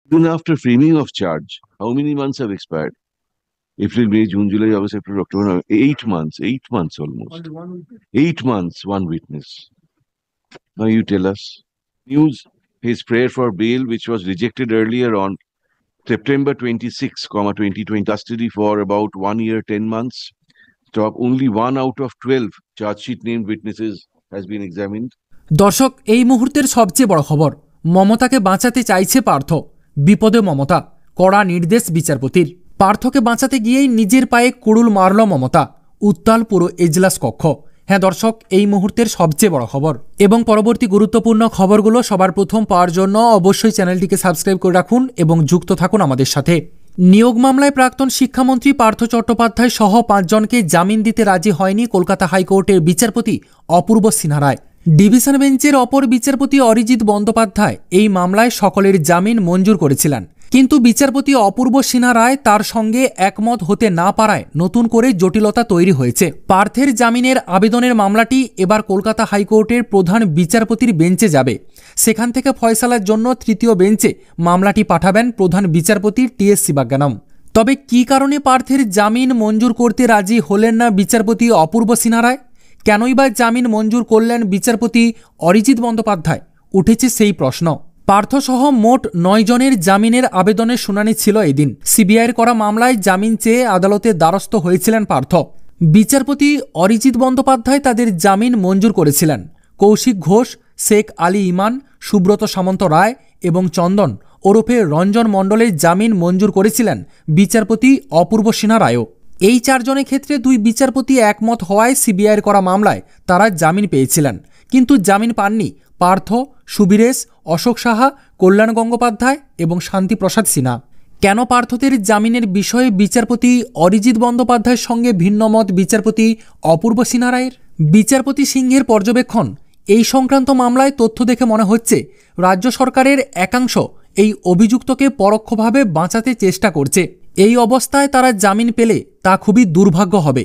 Even after framing of charge, how many months have expired? April, May, June, July, August, September, October, November. 8 months. 8 months almost. Only 1 witness. 8 months, one witness. Now you tell us. News, his prayer for bail, which was rejected earlier on September 26, 2020, custody for about 1 year, 10 months. Stop. Only 1 out of 12 charge sheet named witnesses has been examined. দর্শক, এই মুহূর্তের সবচেয়ে বড় খবর, মমতাকে বাঁচাতে চাইছে পার্থ। বিপদে মমতা, কড়া নির্দেশ বিচারপতির। পার্থকে বাঁচাতে গিয়েই নিজের পায়ে কুড়ুল মারল মমতা। উত্তাল পুরো এজলাস কক্ষ। হ্যাঁ দর্শক, এই মুহূর্তের সবচেয়ে বড় খবর এবং পরবর্তী গুরুত্বপূর্ণ খবরগুলো সবার প্রথম পাওয়ার জন্য অবশ্যই চ্যানেলটিকে সাবস্ক্রাইব করে রাখুন এবং যুক্ত থাকুন আমাদের সাথে। নিয়োগ মামলায় প্রাক্তন শিক্ষামন্ত্রী পার্থ চট্টোপাধ্যায় সহ 5 জনকে জামিন দিতে রাজি হয়নি কলকাতা হাইকোর্টের বিচারপতি অপূর্ব সিনহা রায়। ডিভিশন বেঞ্চের অপর বিচারপতি অরিজিৎ বন্দ্যোপাধ্যায় এই মামলায় সকলের জামিন মঞ্জুর করেছিলেন, কিন্তু বিচারপতি অপূর্ব সিনহা রায় তার সঙ্গে একমত হতে না পারায় নতুন করে জটিলতা তৈরি হয়েছে। পার্থের জামিনের আবেদনের মামলাটি এবার কলকাতা হাইকোর্টের প্রধান বিচারপতির বেঞ্চে যাবে। সেখান থেকে ফয়সালার জন্য তৃতীয় বেঞ্চে মামলাটি পাঠাবেন প্রধান বিচারপতি TS শিবাজ্ঞানম। তবে কী কারণে পার্থের জামিন মঞ্জুর করতে রাজি হলেন না বিচারপতি অপূর্ব সিনহা রায়? কেনই বা জামিন মঞ্জুর করলেন বিচারপতি অরিজিৎ বন্দ্যোপাধ্যায়? উঠেছে সেই প্রশ্ন। পার্থসহ মোট 9 জনের জামিনের আবেদনের শুনানি ছিল এদিন। সিবিআইয়ের করা মামলায় জামিন চেয়ে আদালতের দ্বারস্থ হয়েছিলেন পার্থ। বিচারপতি অরিজিৎ বন্দ্যোপাধ্যায় তাদের জামিন মঞ্জুর করেছিলেন। কৌশিক ঘোষ, শেখ আলী ইমান, সুব্রত সামন্ত রায় এবং চন্দন ওরফে রঞ্জন মণ্ডলের জামিন মঞ্জুর করেছিলেন বিচারপতি অপূর্ব সিনহা রায়ও। এই 4 জনের ক্ষেত্রে 2 বিচারপতি একমত হওয়ায় সিবিআইয়ের করা মামলায় তারা জামিন পেয়েছিলেন, কিন্তু জামিন পাননি পার্থ, সুবীরেশ, অশোক সাহা, কল্যাণ গঙ্গোপাধ্যায় এবং শান্তিপ্রসাদ সিনহা। কেন পার্থদের জামিনের বিষয়ে বিচারপতি অরিজিৎ বন্দ্যোপাধ্যায়ের সঙ্গে ভিন্নমত বিচারপতি অপূর্ব সিনহা রায়ের? বিচারপতি সিংহের পর্যবেক্ষণ, এই সংক্রান্ত মামলায় তথ্য দেখে মনে হচ্ছে রাজ্য সরকারের একাংশ এই অভিযুক্তকে পরোক্ষভাবে বাঁচাতে চেষ্টা করছে। এই অবস্থায় তারা জামিন পেলে তা খুবই দুর্ভাগ্য হবে।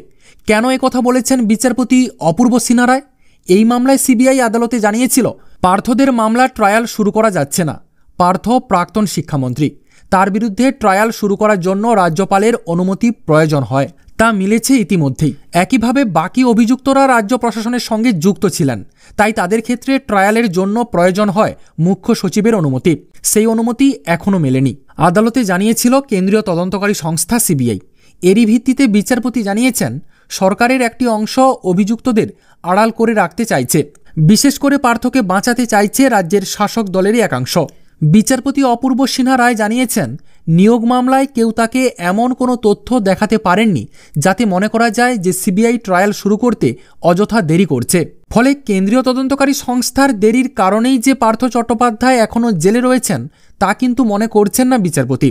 কেন কথা বলেছেন বিচারপতি অপূর্ব সিনহা রায়? এই মামলায় সিবিআই আদালতে জানিয়েছিল পার্থদের মামলার ট্রায়াল শুরু করা যাচ্ছে না। পার্থ প্রাক্তন শিক্ষামন্ত্রী, তার বিরুদ্ধে ট্রায়াল শুরু করার জন্য রাজ্যপালের অনুমতি প্রয়োজন হয়, তা মিলেছে ইতিমধ্যেই। একইভাবে বাকি অভিযুক্তরা রাজ্য প্রশাসনের সঙ্গে যুক্ত ছিলেন, তাই তাদের ক্ষেত্রে ট্রায়ালের জন্য প্রয়োজন হয় মুখ্য সচিবের অনুমতি। সেই অনুমতি এখনও মেলেনি। আদালতে জানিয়েছিল কেন্দ্রীয় তদন্তকারী সংস্থা সিবিআই। এরই ভিত্তিতে বিচারপতি জানিয়েছেন সরকারের একটি অংশ অভিযুক্তদের আড়াল করে রাখতে চাইছে, বিশেষ করে পার্থকে বাঁচাতে চাইছে রাজ্যের শাসক দলেরই একাংশ। বিচারপতি অপূর্ব সিনহা রায় জানিয়েছেন নিয়োগ মামলায় কেউ তাকে এমন কোনো তথ্য দেখাতে পারেননি যাতে মনে করা যায় যে সিবিআই ট্রায়াল শুরু করতে অযথা দেরি করছে। ফলে কেন্দ্রীয় তদন্তকারী সংস্থার দেরির কারণেই যে পার্থ চট্টোপাধ্যায় এখনও জেলে রয়েছেন তা কিন্তু মনে করছেন না বিচারপতি।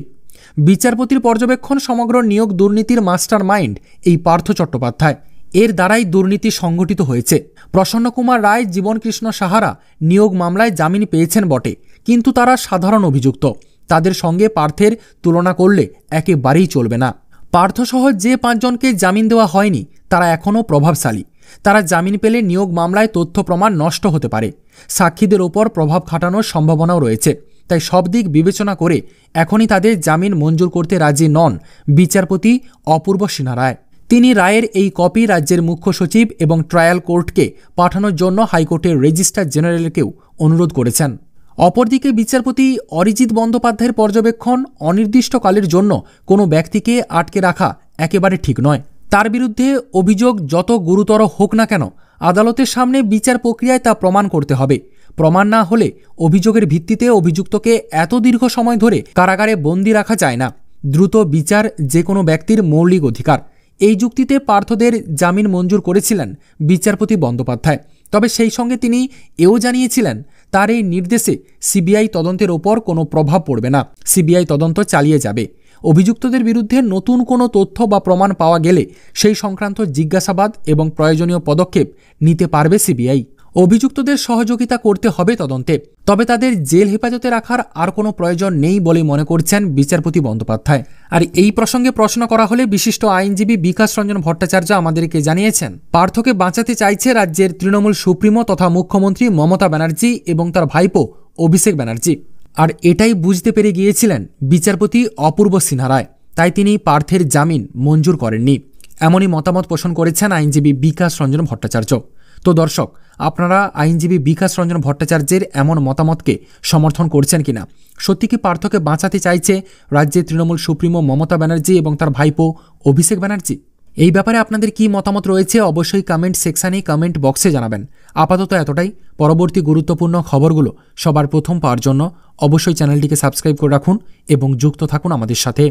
বিচারপতির পর্যবেক্ষণ, সমগ্র নিয়োগ দুর্নীতির মাস্টার মাইন্ড এই পার্থ চট্টোপাধ্যায়। এর দ্বারাই দুর্নীতি সংগঠিত হয়েছে। প্রসন্ন কুমার রায়, জীবন কৃষ্ণ সাহারা নিয়োগ মামলায় জামিন পেয়েছেন বটে, কিন্তু তারা সাধারণ অভিযুক্ত। তাদের সঙ্গে পার্থের তুলনা করলে একেবারেই চলবে না। পার্থসহ যে 5 জনকে জামিন দেওয়া হয়নি তারা এখনও প্রভাবশালী। তারা জামিন পেলে নিয়োগ মামলায় তথ্য প্রমাণ নষ্ট হতে পারে, সাক্ষীদের ওপর প্রভাব খাটানোর সম্ভাবনাও রয়েছে। তাই সব দিক বিবেচনা করে এখনই তাদের জামিন মঞ্জুর করতে রাজি নন বিচারপতি অপূর্ব সিনহা রায়। তিনি রায়ের এই কপি রাজ্যের মুখ্য সচিব এবং ট্রায়াল কোর্টকে পাঠানোর জন্য হাইকোর্টের রেজিস্ট্রার জেনারেলকেও অনুরোধ করেছেন। অপরদিকে বিচারপতি অরিজিৎ বন্দ্যোপাধ্যায়ের পর্যবেক্ষণ, অনির্দিষ্টকালের জন্য কোনো ব্যক্তিকে আটকে রাখা একেবারে ঠিক নয়। তার বিরুদ্ধে অভিযোগ যত গুরুতর হোক না কেন, আদালতের সামনে বিচার প্রক্রিয়ায় তা প্রমাণ করতে হবে। প্রমাণ না হলে অভিযোগের ভিত্তিতে অভিযুক্তকে এত দীর্ঘ সময় ধরে কারাগারে বন্দি রাখা যায় না। দ্রুত বিচার যে কোনো ব্যক্তির মৌলিক অধিকার। এই যুক্তিতে পার্থদের জামিন মঞ্জুর করেছিলেন বিচারপতি বন্দ্যোপাধ্যায়। তবে সেই সঙ্গে তিনি এও জানিয়েছিলেন তার এই নির্দেশে সিবিআই তদন্তের ওপর কোনো প্রভাব পড়বে না। সিবিআই তদন্ত চালিয়ে যাবে। অভিযুক্তদের বিরুদ্ধে নতুন কোনো তথ্য বা প্রমাণ পাওয়া গেলে সেই সংক্রান্ত জিজ্ঞাসাবাদ এবং প্রয়োজনীয় পদক্ষেপ নিতে পারবে সিবিআই। অভিযুক্তদের সহযোগিতা করতে হবে তদন্তে, তবে তাদের জেল হেফাজতে রাখার আর কোনো প্রয়োজন নেই বলে মনে করছেন বিচারপতি বন্দ্যোপাধ্যায়। আর এই প্রসঙ্গে প্রশ্ন করা হলে বিশিষ্ট আইনজীবী বিকাশ রঞ্জন ভট্টাচার্য আমাদেরকে জানিয়েছেন পার্থকে বাঁচাতে চাইছে রাজ্যের তৃণমূল সুপ্রিমো তথা মুখ্যমন্ত্রী মমতা ব্যানার্জি এবং তার ভাইপো অভিষেক ব্যানার্জি। আর এটাই বুঝতে পেরে গিয়েছিলেন বিচারপতি অপূর্ব সিনহা রায়, তাই তিনি পার্থের জামিন মঞ্জুর করেননি। এমনই মতামত পোষণ করেছেন আইনজীবী বিকাশ রঞ্জন ভট্টাচার্য। তো দর্শক, আপনারা আইনজীবী বিকাশ রঞ্জন ভট্টাচার্যের এমন মতামতকে সমর্থন করছেন কিনা? সত্যি কি পার্থকে বাঁচাতে চাইছে রাজ্যের তৃণমূল সুপ্রিমো মমতা ব্যানার্জি এবং তার ভাইপো অভিষেক ব্যানার্জি? এই ব্যাপারে আপনাদের কি মতামত রয়েছে অবশ্যই কমেন্ট সেকশনে, কমেন্ট বক্সে জানাবেন। আপাতত এতটাই। পরবর্তী গুরুত্বপূর্ণ খবরগুলো সবার প্রথম পাওয়ার জন্য অবশ্যই চ্যানেলটিকে সাবস্ক্রাইব করে রাখুন এবং যুক্ত থাকুন আমাদের সাথে।